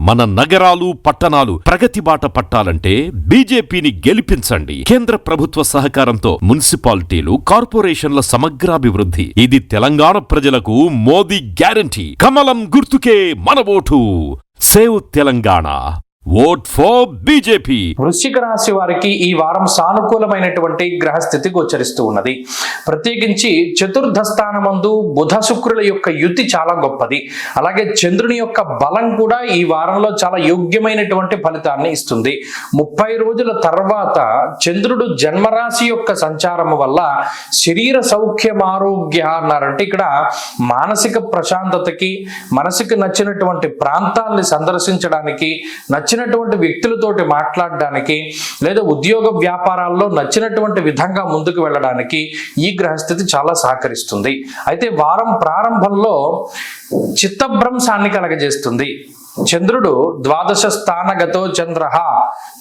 మన నగరాలు పట్టణాలు ప్రగతి బాట పట్టాలంటే బీజేపీని గెలిపించండి. కేంద్ర ప్రభుత్వ సహకారంతో మున్సిపాలిటీలు, కార్పొరేషన్ల సమగ్రాభివృద్ధి. ఇది తెలంగాణ ప్రజలకు మోదీ గ్యారంటీ. కమలం గుర్తుకే మన vote. Save Telangana. Vote for BJP. వృశ్చిక రాశి వారికి ఈ వారం సానుకూలమైనటువంటి గ్రహస్థితి గోచరిస్తూ ఉన్నది. ప్రత్యేకించి చతుర్థ స్థానమందు బుధ శుక్రుల యొక్క యుతి చాలా గొప్పది. అలాగే చంద్రుని యొక్క బలం కూడా ఈ వారంలో చాలా యోగ్యమైనటువంటి ఫలితాన్ని ఇస్తుంది. 30 రోజుల తర్వాత చంద్రుడు జన్మరాశి యొక్క సంచారము వల్ల శరీర సౌఖ్యం ఆరోగ్య అన్నారంటే ఇక్కడ మానసిక ప్రశాంతతకి, మనసుకు నచ్చినటువంటి ప్రాంతాన్ని సందర్శించడానికి, నచ్చినటువంటి వ్యక్తులతోటి మాట్లాడడానికి, లేదా ఉద్యోగ వ్యాపారాల్లో నచ్చినటువంటి విధంగా ముందుకు వెళ్ళడానికి ఈ గ్రహస్థితి చాలా సహకరిస్తుంది. అయితే వారం ప్రారంభంలో చిత్తభ్రంశాన్ని కలగజేస్తుంది. చంద్రుడు ద్వాదశ స్థానగతో చంద్రః,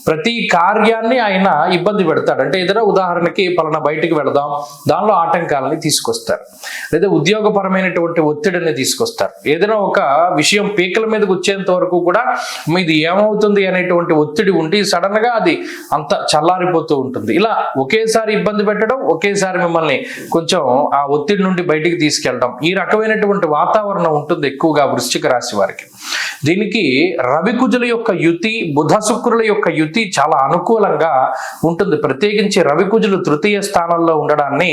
ప్రతి కార్యాన్ని ఆయన ఇబ్బంది పెడతాడు. అంటే ఏదైనా ఉదాహరణకి పలానా బయటికి వెళదాం, దానిలో ఆటంకాలని తీసుకొస్తారు, లేదా ఉద్యోగపరమైనటువంటి ఒత్తిడిని తీసుకొస్తారు. ఏదైనా ఒక విషయం పీకల మీదకి వచ్చేంత వరకు కూడా ఇది ఏమవుతుంది అనేటువంటి ఒత్తిడి ఉండి సడన్ గా అది అంత చల్లారిపోతూ ఉంటుంది. ఇలా ఒకేసారి ఇబ్బంది పెట్టడం, ఒకేసారి మిమ్మల్ని కొంచెం ఆ ఒత్తిడి నుండి బయటికి తీసుకెళ్ళడం, ఈ రకమైనటువంటి వాతావరణం ఉంటుంది ఎక్కువగా వృశ్చిక రాశి వారికి. దీనికి రవికుజుల యొక్క యుతి, బుధ శుక్రుల యొక్క యుతి చాలా అనుకూలంగా ఉంటుంది. ప్రత్యేకించి రవికుజులు తృతీయ స్థానంలో ఉండడాన్ని,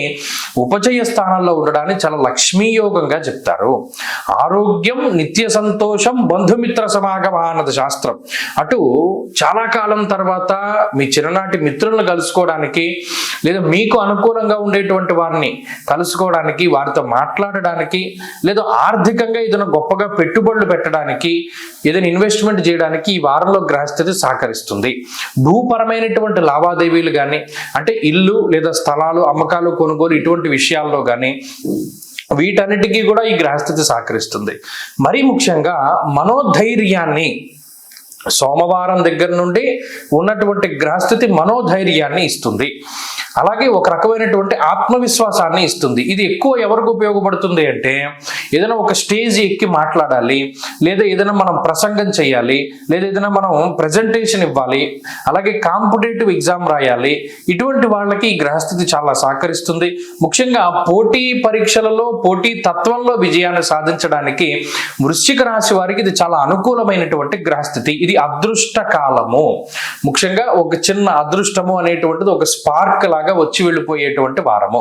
ఉపచయ స్థానంలో ఉండడాన్ని చాలా లక్ష్మీయోగంగా చెప్తారు. ఆరోగ్యం, నిత్య సంతోషం, బంధుమిత్ర సమాగమ అన్నది శాస్త్రం. అటు చాలా కాలం తర్వాత మీ చిన్ననాటి మిత్రులను కలుసుకోవడానికి, లేదా మీకు అనుకూలంగా ఉండేటువంటి వారిని కలుసుకోవడానికి, వారితో మాట్లాడడానికి, లేదా ఆర్థికంగా ఏదైనా గొప్పగా పెట్టుబడులు పెట్టడానికి, ఏదైనా ఇన్వెస్ట్మెంట్ చేయడానికి ఈ వారంలో గ్రహస్థితి సహకరిస్తుంది. భూపరమైనటువంటి లావాదేవీలు కానీ, అంటే ఇల్లు లేదా స్థలాలు అమ్మకాలు, కొనుగోలు ఇటువంటి విషయాల్లో కానీ వీటన్నిటికీ కూడా ఈ గ్రహస్థితి సహకరిస్తుంది. మరీ ముఖ్యంగా మనోధైర్యాన్ని, సోమవారం దగ్గర నుండి ఉన్నటువంటి గ్రహస్థితి మనోధైర్యాన్ని ఇస్తుంది. అలాగే ఒక రకమైనటువంటి ఆత్మవిశ్వాసాన్ని ఇస్తుంది. ఇది ఎక్కువ ఎవరికి ఉపయోగపడుతుంది అంటే ఏదైనా ఒక స్టేజ్ ఎక్కి మాట్లాడాలి, లేదా ఏదైనా మనం ప్రసంగం చేయాలి, లేదా ఏదైనా మనం ప్రజెంటేషన్ ఇవ్వాలి, అలాగే కాంపిటేటివ్ ఎగ్జామ్ రాయాలి, ఇటువంటి వాళ్ళకి ఈ గ్రహస్థితి చాలా సహకరిస్తుంది. ముఖ్యంగా పోటీ పరీక్షలలో, పోటీ తత్వంలో విజయాన్ని సాధించడానికి వృశ్చిక రాశి వారికి ఇది చాలా అనుకూలమైనటువంటి గ్రహస్థితి. ఇది అదృష్ట కాలము. ముఖ్యంగా ఒక చిన్న అదృష్టము అనేటువంటిది ఒక స్పార్క్ లాగా వచ్చి వెళ్ళిపోయేటువంటి వారము.